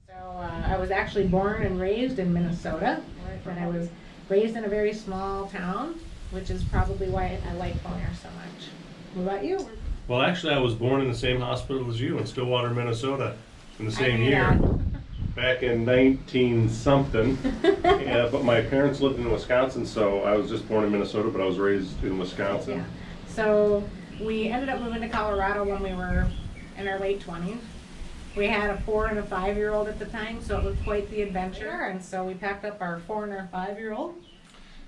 So I was actually born and raised in Minnesota, but I was raised in a very small town, which is probably why I like Bonaire so much. What about you? Well, actually, I was born in the same hospital as you in Stillwater, Minnesota, in the same year, back in 19-something. Yeah, but my parents lived in Wisconsin, so I was just born in Minnesota, but I was raised in Wisconsin. Yeah. So we ended up moving to Colorado when we were in our late 20s. We had a 4- and a 5-year-old at the time, so it was quite the adventure. And so we packed up our 4- and our 5-year-old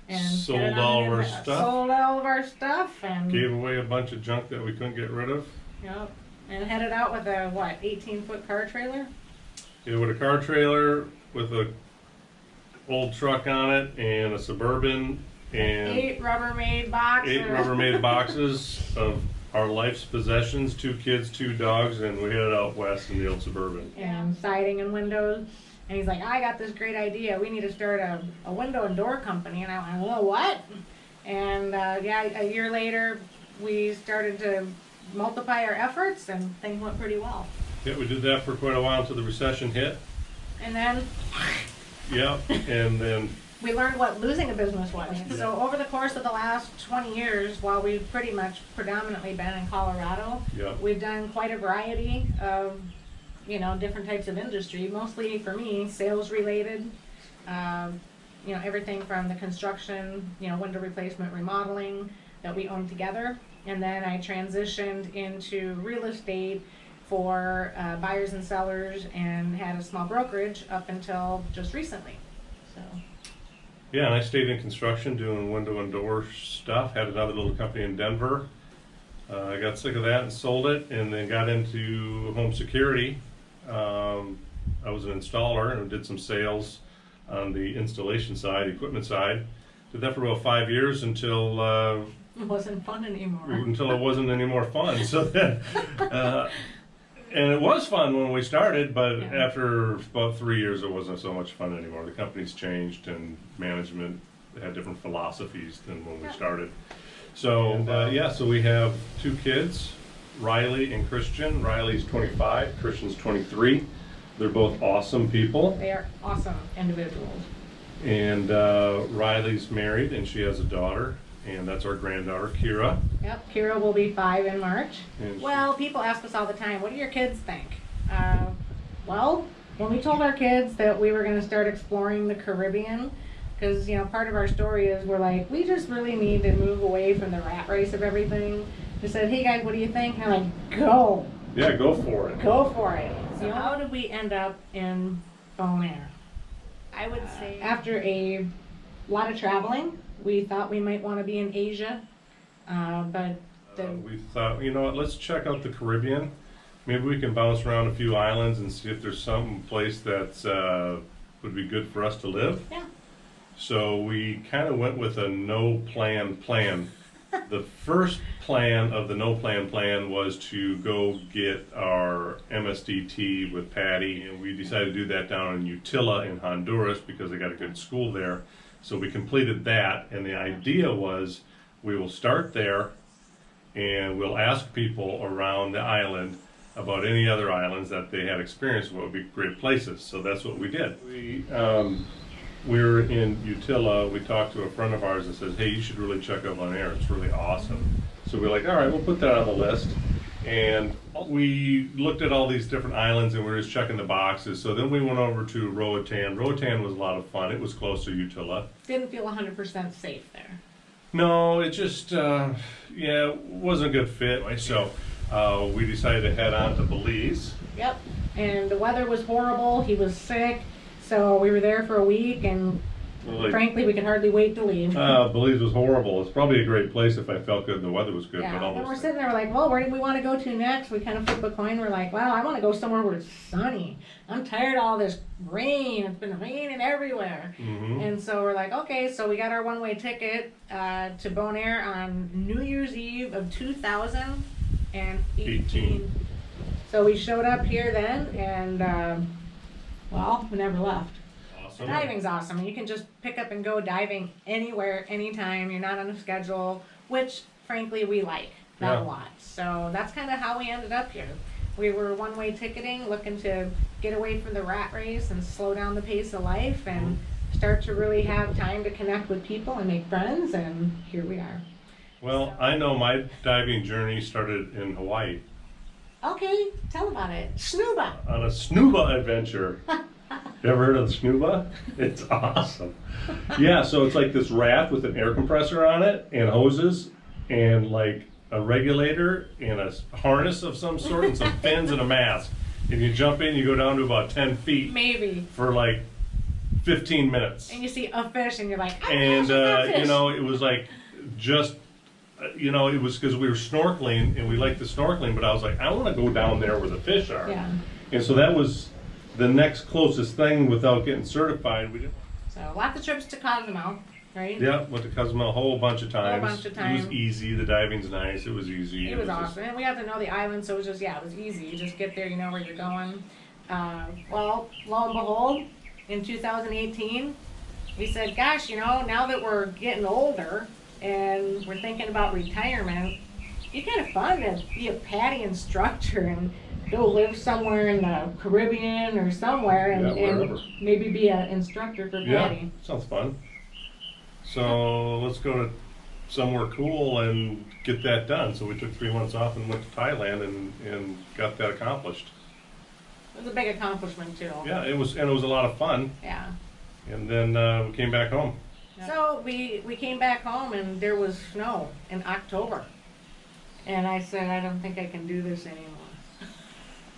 and sold all of our stuff. Sold all of our stuff and gave away a bunch of junk that we couldn't get rid of. Yep. And headed out with a 18-foot car trailer. Yeah, with a car trailer with a old truck on it and a Suburban and 8 Rubbermaid boxes. 8 Rubbermaid boxes of our life's possessions, 2 kids, 2 dogs, and we headed out west in the old Suburban. And siding and windows. And he's like, I got this great idea. We need to start a window and door company. And I went, well, what? And a year later, we started to multiply our efforts, and things went pretty well. Yeah, we did that for quite a while until the recession hit. And then Yeah, and then we learned what losing a business was. So over the course of the last 20 years, while we've pretty much predominantly been in Colorado, we've done quite a variety of different types of industry, mostly for me, sales related, everything from the construction, window replacement, remodeling that we own together. And then I transitioned into real estate for buyers and sellers and had a small brokerage up until just recently. So. Yeah, and I stayed in construction doing window and door stuff, had another little company in Denver. I got sick of that and sold it, and then got into home security. I was an installer and did some sales on the installation side, equipment side. Did that for about 5 years until it wasn't fun anymore. Until it wasn't any more fun. So then, and it was fun when we started, but after about 3 years, it wasn't so much fun anymore. The company's changed, and management had different philosophies than when we started. So so we have 2 kids. Riley and Christian. Riley's 25, Christian's 23. They're both awesome people. They are awesome individuals. And Riley's married, and she has a daughter, and that's our granddaughter, Kira. Yep, Kira will be 5 in March. Well, people ask us all the time, what do your kids think? Well, when we told our kids that we were going to start exploring the Caribbean, because part of our story is we're like, we just really need to move away from the rat race of everything. They said, hey guys, what do you think? And I'm like, go. Yeah, go for it. Go for it. So how did we end up in Bonaire? I would say after a lot of traveling, we thought we might want to be in Asia, but we thought, you know what, let's check out the Caribbean. Maybe we can bounce around a few islands and see if there's some place that would be good for us to live. Yeah. So we kind of went with a no plan. The first plan of the no plan was to go get our MSDT with Patty, and we decided to do that down in Utila in Honduras because they got a good school there. So we completed that, and the idea was we will start there and we'll ask people around the island about any other islands that they had experience with would be great places. So that's what we did. We were in Utila. We talked to a friend of ours that says, hey, you should really check out Bonaire. It's really awesome. So we're like, all right, we'll put that on the list. And we looked at all these different islands and we were just checking the boxes. So then we went over to Roatan. Roatan was a lot of fun. It was close to Utila. Didn't feel 100% safe there. No, it just, wasn't a good fit. So we decided to head on to Belize. Yep. And the weather was horrible. He was sick. So we were there for a week, and frankly, we could hardly wait to leave. Belize was horrible. It's probably a great place if I felt good and the weather was good. Yeah, and we're sitting there like, well, where do we want to go to next? We kind of flip a coin. We're like, well, I want to go somewhere where it's sunny. I'm tired of all this rain. It's been raining everywhere. Mm-hmm. And so we're like, okay, so we got our one-way ticket to Bonaire on New Year's Eve of 2018. So we showed up here then, and we never left. Awesome. Diving's awesome. And you can just pick up and go diving anywhere, anytime. You're not on a schedule, which frankly we like that a lot. So that's kind of how we ended up here. We were one-way ticketing, looking to get away from the rat race and slow down the pace of life and start to really have time to connect with people and make friends, and here we are. Well, I know my diving journey started in Hawaii. Okay, tell about it. Snuba. On a snuba adventure. You ever heard of the snuba? It's awesome. Yeah, so it's like this raft with an air compressor on it and hoses and like a regulator and a harness of some sort and some fins and a mask. And you jump in, you go down to about 10 feet. Maybe. For like 15 minutes. And you see a fish and you're like, oh, and gosh, you know, it was like just you know, it was because we were snorkeling and we liked the snorkeling, but I was like, I want to go down there where the fish are. Yeah. And so that was the next closest thing without getting certified. We didn't. So lots of trips to Cozumel, right? Yeah, went to Cozumel a whole bunch of times. Whole bunch of times. It was easy. The diving's nice. It was easy. It was awesome. And we got to know the island, so it was just, yeah, it was easy. You just get there, you know where you're going. Well, lo and behold, in 2018, we said, gosh, you know, now that we're getting older and we're thinking about retirement, it'd be kind of fun to be a PADI instructor and go live somewhere in the Caribbean or somewhere and maybe be an instructor for PADI. Yeah, sounds fun. So let's go to somewhere cool and get that done. So we took 3 months off and went to Thailand and got that accomplished. It was a big accomplishment too. Yeah, it was a lot of fun. Yeah. And then we came back home. So we came back home and there was snow in October. And I said, I don't think I can do this anymore.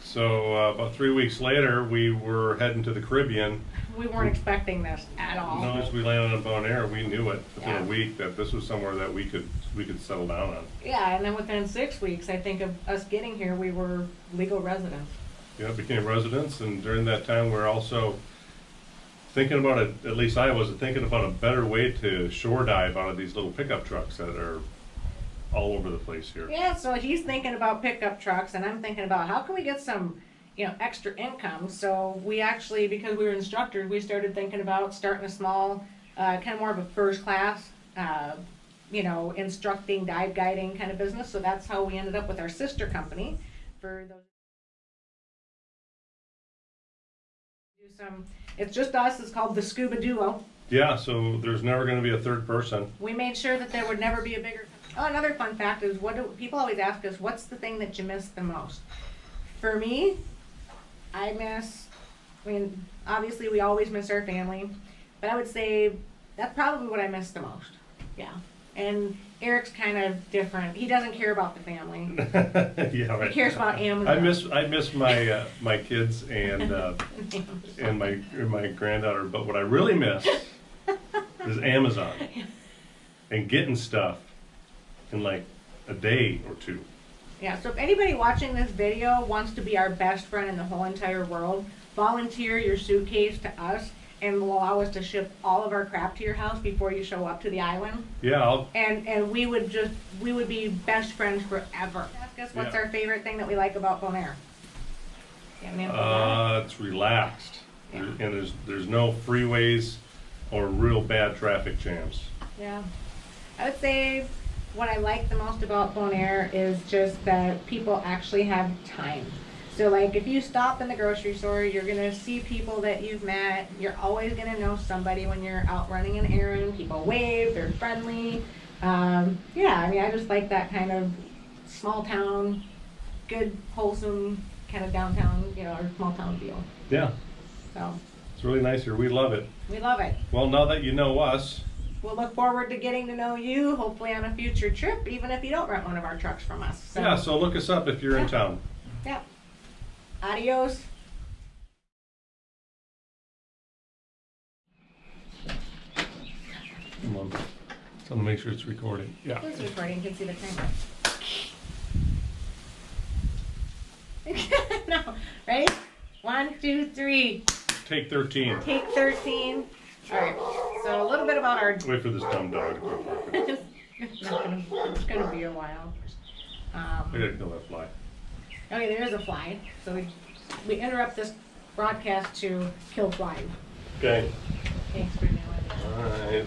So about 3 weeks later, we were heading to the Caribbean. We weren't expecting this at all. No, as we landed on Bonaire, we knew it within Yeah. a week that this was somewhere that we could settle down on. Yeah, and then within 6 weeks, I think of us getting here, we were legal residents. Yeah, became residents, and during that time, we were also thinking about it. At least I was thinking about a better way to shore dive out of these little pickup trucks that are all over the place here. Yeah, so he's thinking about pickup trucks, and I'm thinking about how can we get some, you know, extra income. So we actually, because we were instructors, we started thinking about starting a small, kind of more of a first class, you know, instructing, dive guiding kind of business. So that's how we ended up with our sister company for those. It's just us. It's called the Scuba Duo. Yeah, so there's never going to be a third person. We made sure that there would never be a bigger. Oh, another fun fact is people always ask us, what's the thing that you miss the most? For me, I mean, obviously we always miss our family, but I would say that's probably what I miss the most. Yeah. And Eric's kind of different. He doesn't care about the family. Yeah, right. He cares about Amazon. I miss my my kids and my granddaughter, but what I really miss is Amazon and getting stuff in like a day or two. Yeah, so if anybody watching this video wants to be our best friend in the whole entire world, volunteer your suitcase to us and will allow us to ship all of our crap to your house before you show up to the island. Yeah, and we would be best friends forever. Ask us what's our favorite thing that we like about Bonaire. It's relaxed. Yeah. And there's no freeways or real bad traffic jams. Yeah. I would say what I like the most about Bonaire is just that people actually have time. So like if you stop in the grocery store, you're gonna see people that you've met. You're always gonna know somebody when you're out running an errand. People wave, they're friendly. Yeah, I mean I just like that kind of small town, good, wholesome kind of downtown, you know, or small town feel. Yeah. So it's really nice here. We love it. we love it. Well, now that you know us, we'll look forward to getting to know you, hopefully on a future trip, even if you don't rent one of our trucks from us. So, yeah, so look us up if you're in town. Yeah. Adios. Come on. So make sure it's recording. Yeah. It's recording. You can see the timer. No. Ready? 1, 2, 3. Take 13. Take 13. All right. So a little bit about our. Wait for this dumb dog to quit barking. It's gonna be a while. I gotta kill that fly. Okay, there is a fly. So we interrupt this broadcast to kill flies. Okay. Thanks for doing it. All right.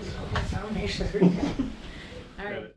I'll make sure. All right.